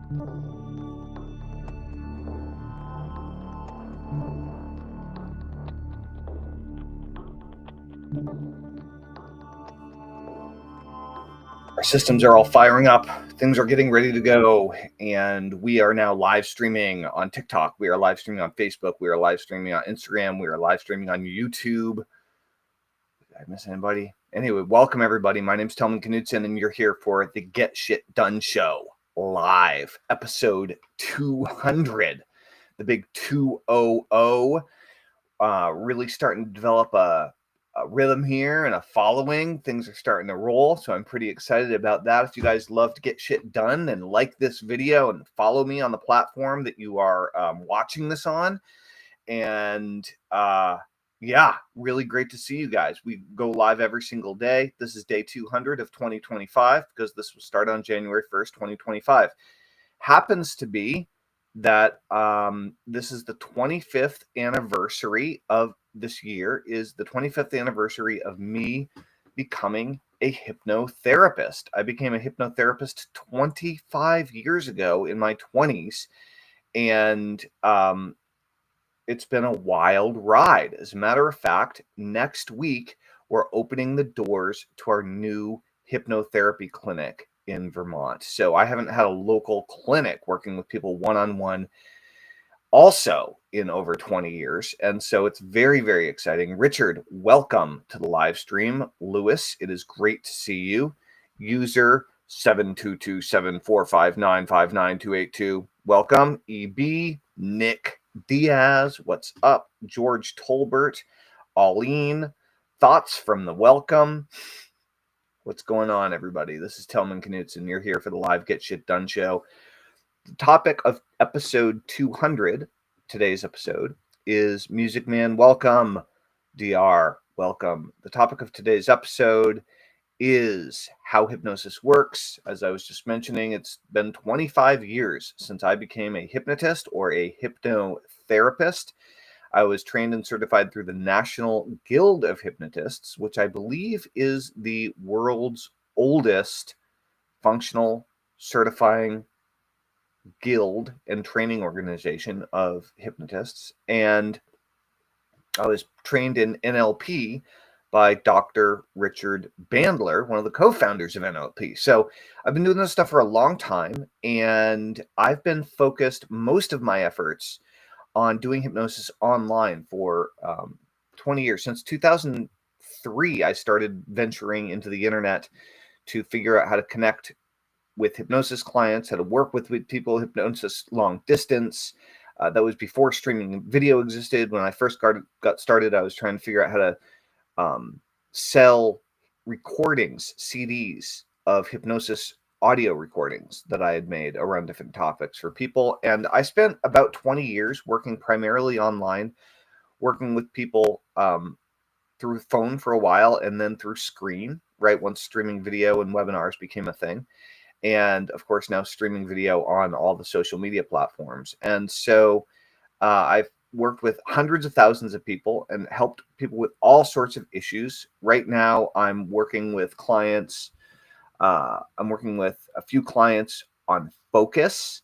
Our systems are all firing up. Things are getting ready to go. And we are now live streaming on TikTok. We are live streaming on Facebook. We are live streaming on Instagram. We are live streaming on YouTube. Did I miss anybody? Anyway, welcome everybody. My name's Tellman Knudsen, and you're here for the Get Shit Done Show live, episode 200. The big 200. Really starting to develop a rhythm here and a following. Things are starting to roll, so I'm pretty excited about that. If you guys love to get shit done and like this video and follow me on the platform that you are watching this on, and yeah, really great to see you guys. We go live every single day. This is day 200 of 2025 because this will start on January 1st, 2025. Happens to be that this is the 25th anniversary of this year, is the 25th anniversary of me becoming a hypnotherapist. I became a hypnotherapist 25 years ago in my 20s, and it's been a wild ride. As a matter of fact, next week we're opening the doors to our new hypnotherapy clinic in Vermont. So I haven't had a local clinic working with people one-on-one also in over 20 years. And so it's very, very exciting. Richard, welcome to the live stream. Lewis, it is great to see you. User 7227459598282. Welcome. EB, Nick Diaz, what's up? George Tolbert, Auleen, thoughts from the welcome. What's going on, everybody? This is Tellman Knudsen. You're here for the live Get Shit Done show. The topic of episode 200, today's episode, is Music Man. Welcome, DR. Welcome. The topic of today's episode is how hypnosis works. As I was just mentioning, it's been 25 years since I became a hypnotist or a hypnotherapist. I was trained and certified through the National Guild of Hypnotists, which I believe is the world's oldest functional certifying guild and training organization of hypnotists. And I was trained in NLP by Dr. Richard Bandler, one of the co-founders of NLP. So I've been doing this stuff for a long time, and I've been focused most of my efforts on doing hypnosis online for 20 years. Since 2003, I started venturing into the internet to figure out how to connect with hypnosis clients, how to work with people, hypnosis long distance. That was before streaming video existed. When I first got started, I was trying to figure out how to sell recordings, CDs of hypnosis audio recordings that I had made around different topics for people. And I spent about 20 years working primarily online, working with people through phone for a while, and then through screen, right? Once streaming video and webinars became a thing. And of course, now streaming video on all the social media platforms. And so I've worked with hundreds of thousands of people and helped people with all sorts of issues. Right now, I'm working with clients. I'm working with a few clients on focus.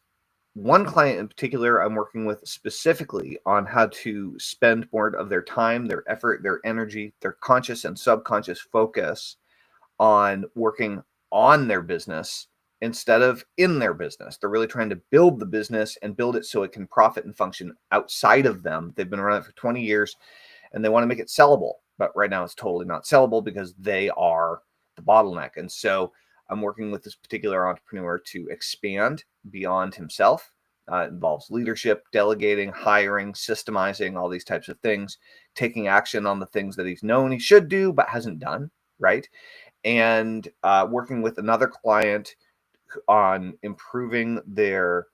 One client in particular, I'm working with specifically on how to spend more of their time, their effort, their energy, their conscious and subconscious focus on working on their business instead of in their business. They're really trying to build the business and build it so it can profit and function outside of them. They've been around it for 20 years and they want to make it sellable. But right now it's totally not sellable because they are the bottleneck. And so I'm working with this particular entrepreneur to expand beyond himself. It involves leadership, delegating, hiring, systemizing, all these types of things, taking action on the things that he's known he should do but hasn't done, right? And working with another client on improving their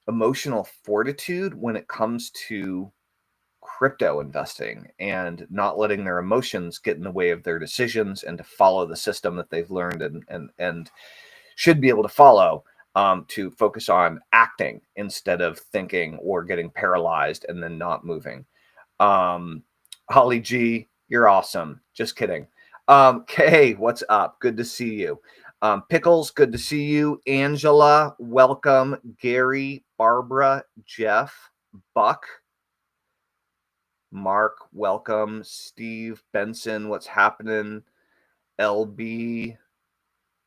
emotional fortitude when it comes to crypto investing and not letting their emotions get in the way of their decisions and to follow the system that they've learned and should be able to follow, to focus on acting instead of thinking or getting paralyzed and then not moving. Holly G, you're awesome. Just kidding. Kay, what's up? Good to see you. Pickles, good to see you. Angela, welcome. Gary, Barbara, Jeff, Buck, Mark, welcome. Steve, Benson, what's happening? LB,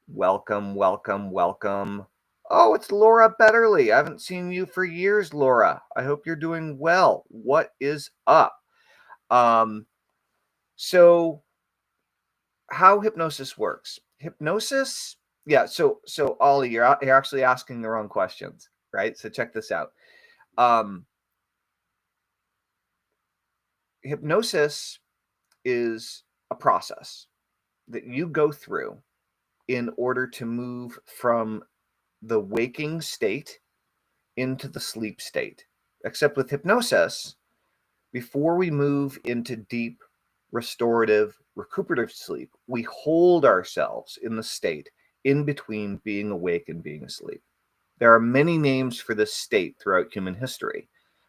welcome, welcome, welcome. Oh, it's Laura Betterly. I haven't seen you for years, Laura. I hope you're doing well. What is up? So how hypnosis works. Hypnosis, yeah, so Ollie, you're actually asking the wrong questions, right? So check this out. Hypnosis is a process that you go through in order to move from the waking state into the sleep state. Except with hypnosis, before we move into deep, restorative, recuperative sleep, we hold ourselves in the state in between being awake and being asleep. There are many names for this state throughout human history,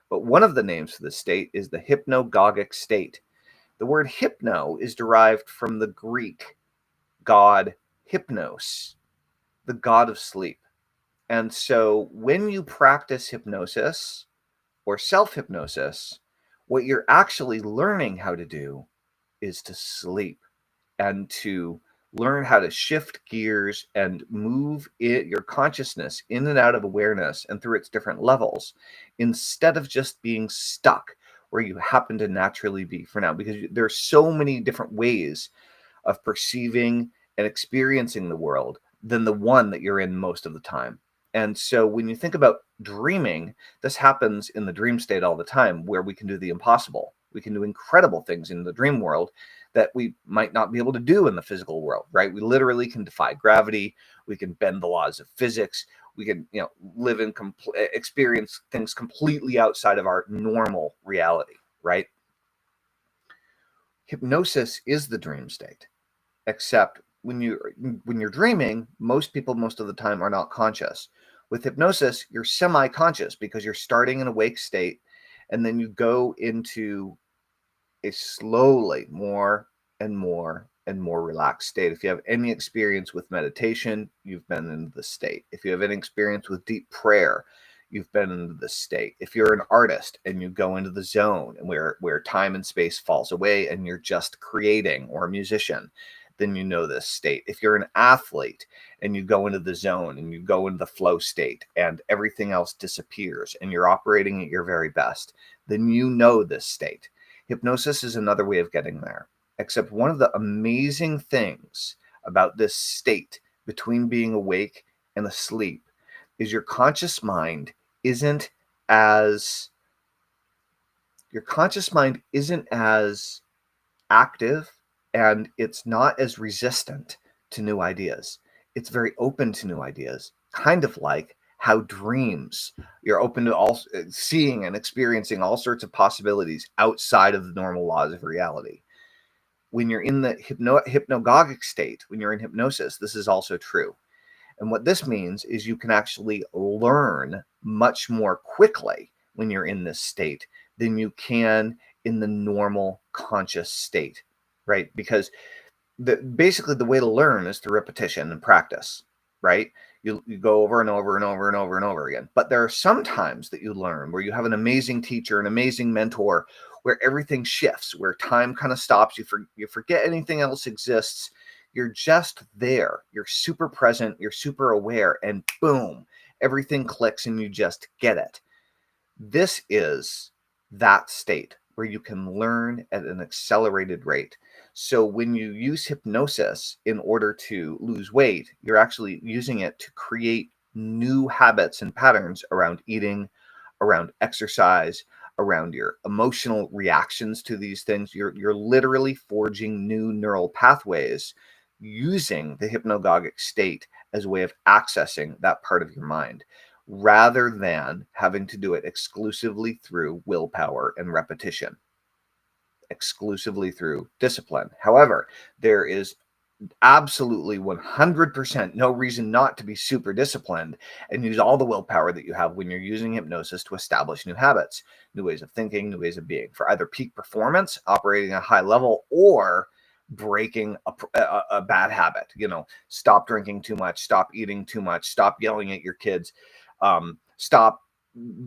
but one of the names for this state is the hypnagogic state. The word hypno is derived from the Greek god Hypnos, the god of sleep. And so when you practice hypnosis or self-hypnosis, what you're actually learning how to do is to sleep and to learn how to shift gears and move your consciousness in and out of awareness and through its different levels, instead of just being stuck where you happen to naturally be for now, because there are so many different ways of perceiving and experiencing the world than the one that you're in most of the time. And so when you think about dreaming, this happens in the dream state all the time, where we can do the impossible. We can do incredible things in the dream world that we might not be able to do in the physical world, right? We literally can defy gravity. We can bend the laws of physics. We can, live in experience things completely outside of our normal reality, right? Hypnosis is the dream state, except when you're dreaming, most people most of the time are not conscious. With hypnosis, you're semi-conscious because you're starting in a awake state, and then you go into a slowly more and more and more relaxed state. If you have any experience with meditation, you've been into the state. If you have any experience with deep prayer, you've been into the state. If you're an artist and you go into the zone and where time and space falls away and you're just creating, or a musician, then you know this state. If you're an athlete and you go into the zone and you go into the flow state and everything else disappears and you're operating at your very best, then you know this state. Hypnosis is another way of getting there. Except one of the amazing things about this state between being awake and asleep is your conscious mind isn't as active, and it's not as resistant to new ideas. It's very open to new ideas, kind of like how dreams, you're open to all seeing and experiencing all sorts of possibilities outside of the normal laws of reality. When you're in the hypnagogic state, when you're in hypnosis, this is also true. And what this means is you can actually learn much more quickly when you're in this state than you can in the normal conscious state, right? Because basically the way to learn is through repetition and practice, right? You go over and over and over and over and over again. But there are some times that you learn where you have an amazing teacher, an amazing mentor, where everything shifts, where time kind of stops. You forget anything else exists. You're just there. You're super present. You're super aware. And boom, everything clicks and you just get it. This is that state where you can learn at an accelerated rate. So when you use hypnosis in order to lose weight, you're actually using it to create new habits and patterns around eating, around exercise, around your emotional reactions to these things. You're literally forging new neural pathways using the hypnagogic state as a way of accessing that part of your mind, rather than having to do it exclusively through willpower and repetition, exclusively through discipline. However, there is absolutely 100% no reason not to be super disciplined and use all the willpower that you have when you're using hypnosis to establish new habits, new ways of thinking, new ways of being, for either peak performance, operating at a high level, or breaking a bad habit. Stop drinking too much, stop eating too much, stop yelling at your kids, stop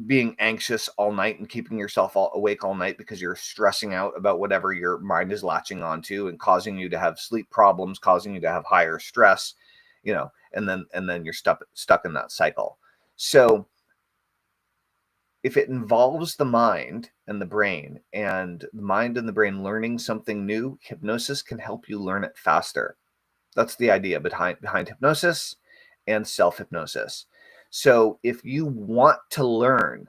being anxious all night and keeping yourself awake all night because you're stressing out about whatever your mind is latching onto and causing you to have sleep problems, causing you to have higher stress, and then you're stuck in that cycle. So if it involves the mind and the brain learning something new, hypnosis can help you learn it faster. That's the idea behind hypnosis and self-hypnosis. So if you want to learn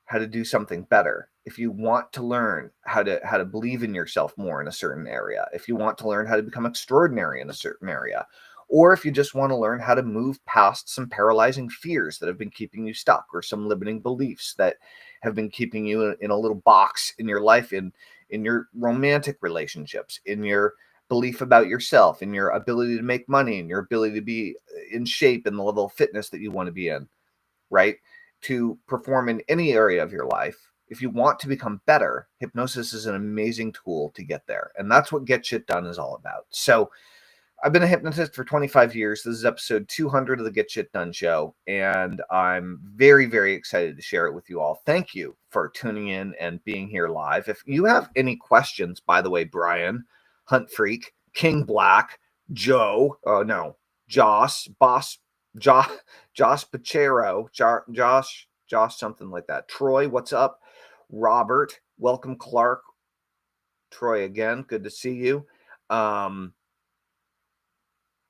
how to do something better, if you want to learn how to believe in yourself more in a certain area, if you want to learn how to become extraordinary in a certain area, or if you just want to learn how to move past some paralyzing fears that have been keeping you stuck, or some limiting beliefs that have been keeping you in a little box in your life, in your romantic relationships, in your belief about yourself, in your ability to make money, and your ability to be in shape in the level of fitness that you want to be in, right? To perform in any area of your life. If you want to become better, hypnosis is an amazing tool to get there. And that's what Get Shit Done is all about. So I've been a hypnotist for 25 years. This is episode 200 of the Get Shit Done show, and I'm very, very excited to share it with you all. Thank you for tuning in and being here live. If you have any questions, by the way, Brian, Hunt Freak, King Black, Joe, Josh, Boss, Josh Pachero, Josh, something like that. Troy, what's up? Robert, welcome, Clark. Troy again, good to see you.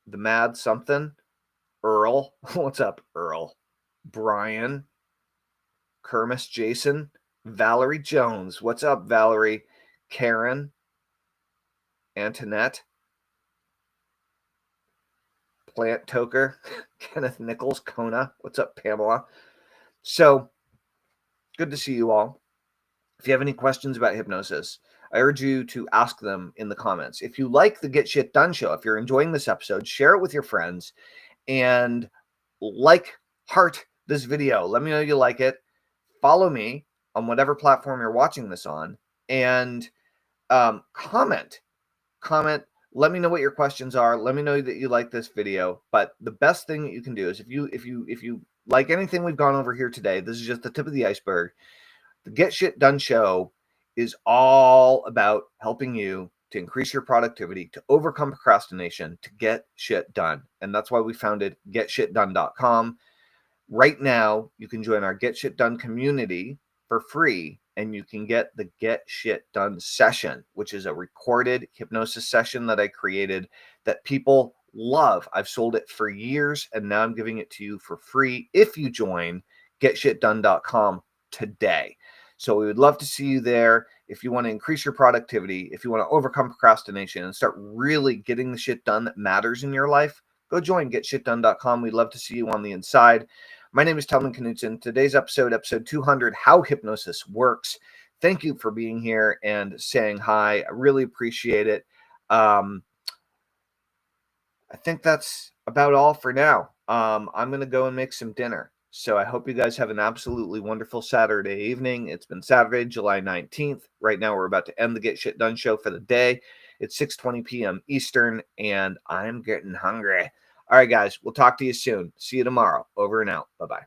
The Mad something. Earl. What's up, Earl? Brian. Kermis Jason. Valerie Jones. What's up, Valerie? Karen. Antoinette. Plant Toker. Kenneth Nichols. Kona. What's up, Pamela? So, good to see you all. If you have any questions about hypnosis, I urge you to ask them in the comments. If you like the Get Shit Done show, if you're enjoying this episode, share it with your friends and heart this video. Let me know you like it. Follow me on whatever platform you're watching this on, and comment. Let me know what your questions are. Let me know that you like this video. But the best thing that you can do is if you like anything we've gone over here today, this is just the tip of the iceberg. The Get Shit Done show is all about helping you to increase your productivity, to overcome procrastination, to get shit done. And that's why we founded getshitdone.com. Right now, you can join our Get Shit Done community for free, and you can get the Get Shit Done session, which is a recorded hypnosis session that I created that people love. I've sold it for years, and now I'm giving it to you for free if you join getshitdone.com today. So we would love to see you there. If you want to increase your productivity, if you want to overcome procrastination and start really getting the shit done that matters in your life, go join getshitdone.com. We'd love to see you on the inside. My name is Tellman Knutson. Today's episode 200, How Hypnosis Works. Thank you for being here and saying hi. I really appreciate it. I think that's about all for now. I'm going to go and make some dinner. So I hope you guys have an absolutely wonderful Saturday evening. It's been Saturday, July 19th. Right now, we're about to end the Get Shit Done show for the day. It's 6:20 p.m. Eastern, and I'm getting hungry. All right, guys, we'll talk to you soon. See you tomorrow. Over and out. Bye-bye.